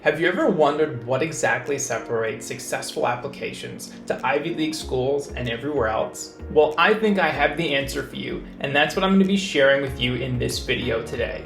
Have you ever wondered what exactly separates successful applications to Ivy League schools and everywhere else? Well, I think I have the answer for you, and that's what I'm going to be sharing with you in this video today.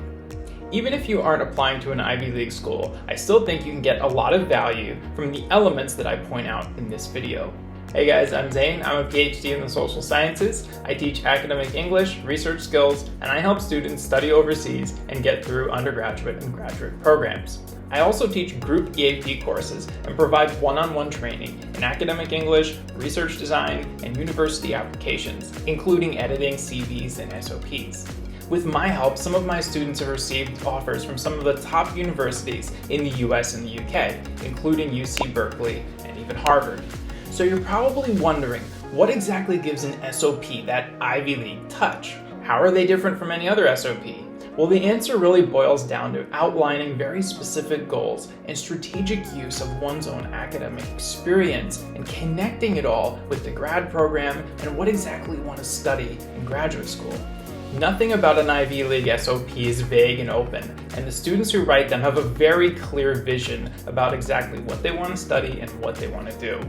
Even if you aren't applying to an Ivy League school, I still think you can get a lot of value from the elements that I point out in this video. Hey guys, I'm Zane. I'm a PhD in the social sciences. I teach academic English, research skills, and I help students study overseas and get through undergraduate and graduate programs. I also teach group EAP courses and provide one-on-one training in academic English, research design, and university applications, including editing CVs and SOPs. With my help, some of my students have received offers from some of the top universities in the US and the UK, including UC Berkeley and even Harvard. So you're probably wondering, what exactly gives an SOP that Ivy League touch? How are they different from any other SOP? Well, the answer really boils down to outlining very specific goals and strategic use of one's own academic experience and connecting it all with the grad program and what exactly you want to study in graduate school. Nothing about an Ivy League SOP is vague and open, and the students who write them have a very clear vision about exactly what they want to study and what they want to do.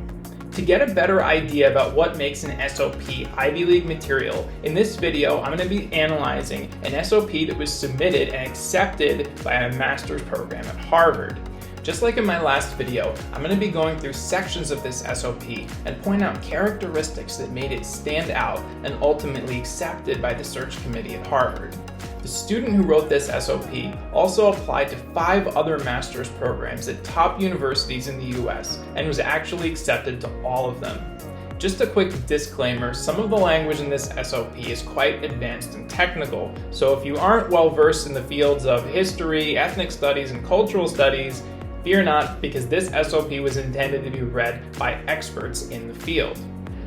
To get a better idea about what makes an SOP Ivy League material, in this video I'm going to be analyzing an SOP that was submitted and accepted by a master's program at Harvard. Just like in my last video, I'm going to be going through sections of this SOP and point out characteristics that made it stand out and ultimately accepted by the search committee at Harvard. The student who wrote this SOP also applied to 5 other master's programs at top universities in the US and was actually accepted to all of them. Just a quick disclaimer, some of the language in this SOP is quite advanced and technical, so if you aren't well versed in the fields of history, ethnic studies, and cultural studies, fear not, because this SOP was intended to be read by experts in the field.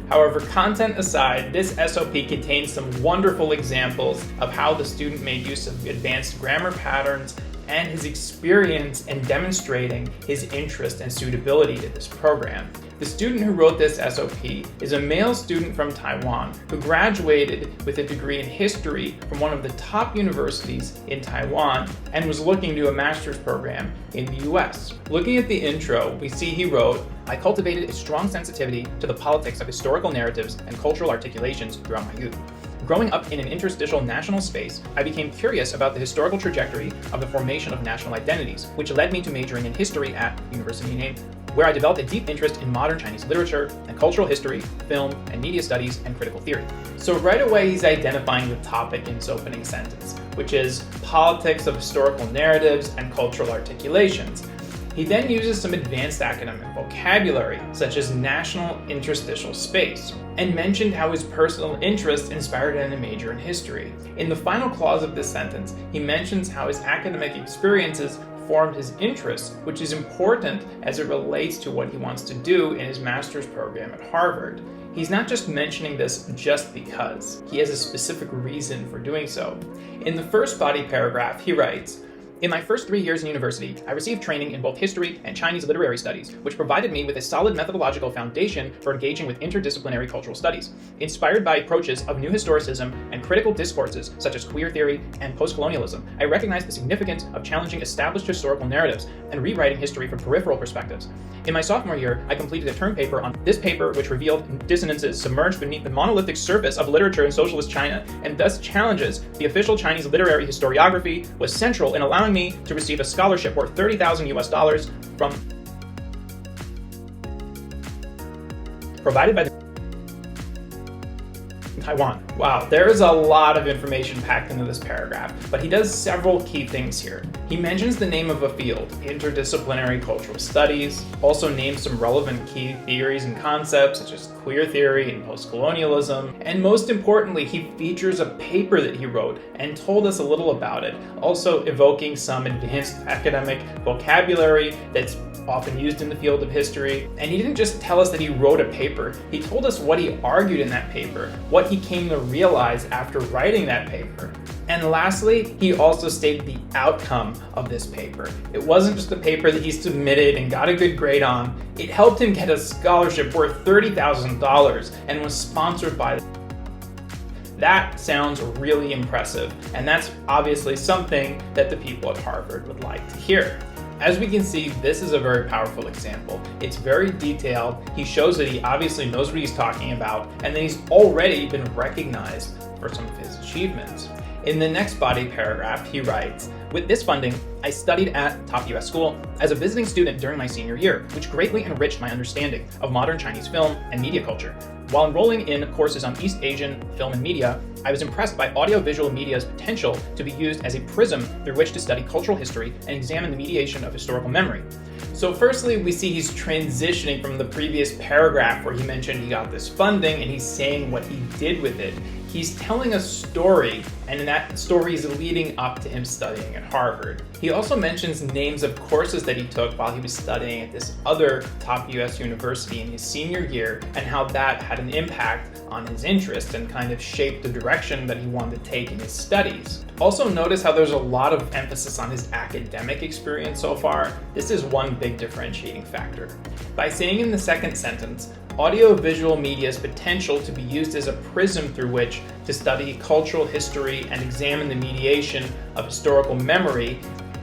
However, content aside, this SOP contains some wonderful examples of how the student made use of advanced grammar patterns and his experience in demonstrating his interest and suitability to this program. The student who wrote this SOP is a male student from Taiwan who graduated with a degree in history from one of the top universities in Taiwan and was looking to do a master's program in the US. Looking at the intro, we see he wrote, "I cultivated a strong sensitivity to the politics of historical narratives and cultural articulations throughout my youth. Growing up in an interstitial national space, I became curious about the historical trajectory of the formation of national identities, which led me to majoring in history at university name, where I developed a deep interest in modern Chinese literature and cultural history, film and media studies, and critical theory." So right away he's identifying the topic in his opening sentence, which is politics of historical narratives and cultural articulations. He then uses some advanced academic vocabulary, such as national interstitial space, and mentioned how his personal interest inspired him to major in history. In the final clause of this sentence, he mentions how his academic experiences formed his interests, which is important as it relates to what he wants to do in his master's program at Harvard. He's not just mentioning this just because. He has a specific reason for doing so. In the first body paragraph, he writes, "In my first 3 years in university, I received training in both history and Chinese literary studies, which provided me with a solid methodological foundation for engaging with interdisciplinary cultural studies. Inspired by approaches of new historicism and critical discourses such as queer theory and postcolonialism, I recognized the significance of challenging established historical narratives and rewriting history from peripheral perspectives. In my sophomore year, I completed a term paper on this paper, which revealed dissonances submerged beneath the monolithic surface of literature in socialist China, and thus challenges the official Chinese literary historiography, was central in allowing me to receive a scholarship worth $30,000 from provided by the Taiwan." Wow, there is a lot of information packed into this paragraph, but he does several key things here. He mentions the name of a field, interdisciplinary cultural studies, also names some relevant key theories and concepts such as queer theory and postcolonialism, and most importantly, he features a paper that he wrote and told us a little about it, also evoking some advanced academic vocabulary that's often used in the field of history. And he didn't just tell us that he wrote a paper, he told us what he argued in that paper, what he came to realize after writing that paper. And lastly, he also stated the outcome of this paper. It wasn't just a paper that he submitted and got a good grade on, it helped him get a scholarship worth $30,000 and was sponsored by That sounds really impressive, and that's obviously something that the people at Harvard would like to hear. As we can see, this is a very powerful example. It's very detailed. He shows that he obviously knows what he's talking about, and that he's already been recognized for some of his achievements. In the next body paragraph, he writes, "With this funding, I studied at top US school as a visiting student during my senior year, which greatly enriched my understanding of modern Chinese film and media culture. While enrolling in courses on East Asian film and media, I was impressed by audiovisual media's potential to be used as a prism through which to study cultural history and examine the mediation of historical memory." So firstly, we see he's transitioning from the previous paragraph where he mentioned he got this funding and he's saying what he did with it. He's telling a story, and that story is leading up to him studying at Harvard. He also mentions names of courses that he took while he was studying at this other top US university in his senior year, and how that had an impact on his interests and kind of shaped the direction that he wanted to take in his studies. Also notice how there's a lot of emphasis on his academic experience so far. This is one big differentiating factor. By saying in the second sentence, audiovisual media's potential to be used as a prism through which to study cultural history and examine the mediation of historical memory,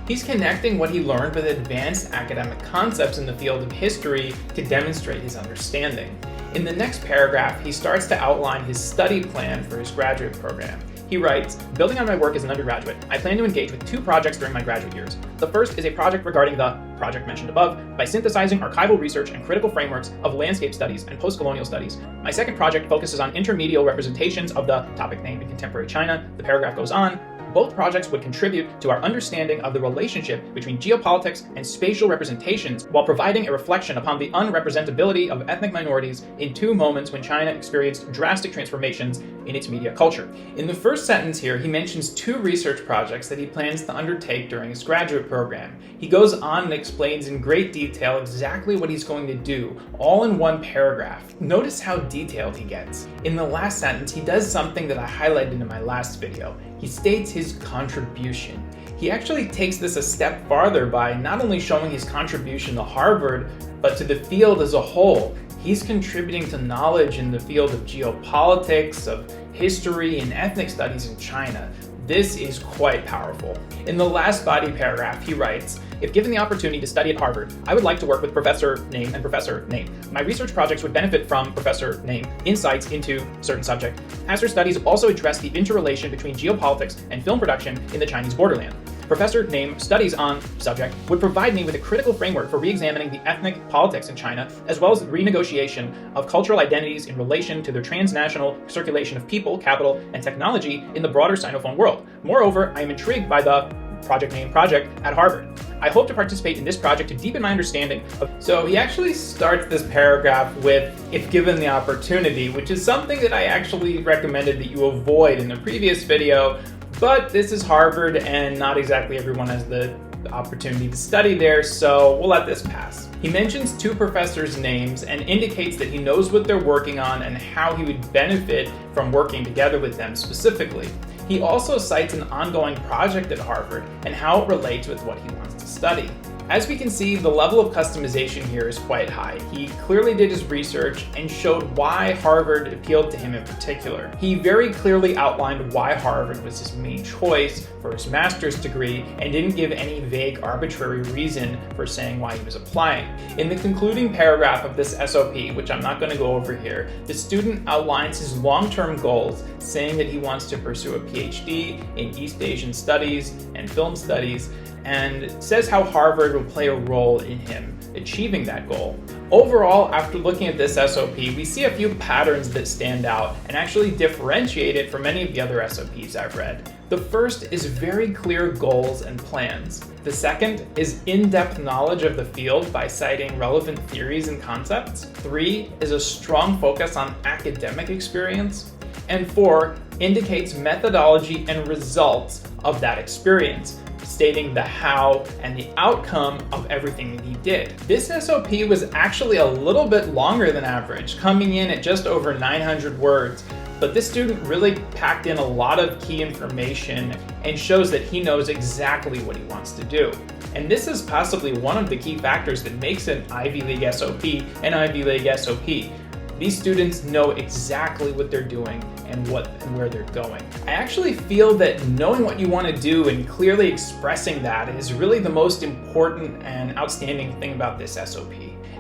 he's connecting what he learned with advanced academic concepts in the field of history to demonstrate his understanding. In the next paragraph, he starts to outline his study plan for his graduate program. He writes, "Building on my work as an undergraduate, I plan to engage with 2 projects during my graduate years. The first is a project regarding the project mentioned above by synthesizing archival research and critical frameworks of landscape studies and post-colonial studies. My second project focuses on intermedial representations of the topic named in contemporary China." The paragraph goes on. "Both projects would contribute to our understanding of the relationship between geopolitics and spatial representations while providing a reflection upon the unrepresentability of ethnic minorities in 2 moments when China experienced drastic transformations in its media culture." In the first sentence here, he mentions 2 research projects that he plans to undertake during his graduate program. He goes on and explains in great detail exactly what he's going to do, all in one paragraph. Notice how detailed he gets. In the last sentence, he does something that I highlighted in my last video. He states his contribution. He actually takes this a step farther by not only showing his contribution to Harvard, but to the field as a whole. He's contributing to knowledge in the field of geopolitics, of history, and ethnic studies in China. This is quite powerful. In the last body paragraph, he writes, "If given the opportunity to study at Harvard, I would like to work with Professor Name and Professor Name. My research projects would benefit from Professor Name insights into certain subject, as her studies also address the interrelation between geopolitics and film production in the Chinese borderland. Professor Name studies on subject would provide me with a critical framework for re-examining the ethnic politics in China, as well as the renegotiation of cultural identities in relation to the transnational circulation of people, capital, and technology in the broader Sinophone world. Moreover, I am intrigued by the project at Harvard. I hope to participate in this project to deepen my understanding of..." So he actually starts this paragraph with, "if given the opportunity," which is something that I actually recommended that you avoid in the previous video. But this is Harvard, and not exactly everyone has the opportunity to study there, so we'll let this pass. He mentions 2 professors' names and indicates that he knows what they're working on and how he would benefit from working together with them specifically. He also cites an ongoing project at Harvard and how it relates with what he wants to study. As we can see, the level of customization here is quite high. He clearly did his research and showed why Harvard appealed to him in particular. He very clearly outlined why Harvard was his main choice for his master's degree and didn't give any vague, arbitrary reason for saying why he was applying. In the concluding paragraph of this SOP, which I'm not going to go over here, the student outlines his long-term goals, saying that he wants to pursue a PhD in East Asian studies and film studies, and says how Harvard will play a role in him achieving that goal. Overall, after looking at this SOP, we see a few patterns that stand out and actually differentiate it from many of the other SOPs I've read. The first is very clear goals and plans. The second is in-depth knowledge of the field by citing relevant theories and concepts. 3 is a strong focus on academic experience. And 4 indicates methodology and results of that experience, stating the how and the outcome of everything that he did. This SOP was actually a little bit longer than average, coming in at just over 900 words, but this student really packed in a lot of key information and shows that he knows exactly what he wants to do. And this is possibly one of the key factors that makes an Ivy League SOP an Ivy League SOP. These students know exactly what they're doing and where they're going. I actually feel that knowing what you want to do and clearly expressing that is really the most important and outstanding thing about this SOP.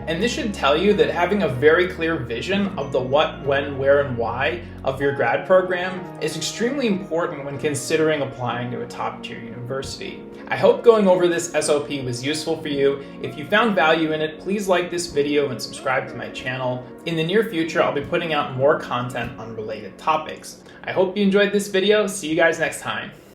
And this should tell you that having a very clear vision of the what, when, where, and why of your grad program is extremely important when considering applying to a top-tier university. I hope going over this SOP was useful for you. If you found value in it, please like this video and subscribe to my channel. In the near future, I'll be putting out more content on related topics. I hope you enjoyed this video. See you guys next time.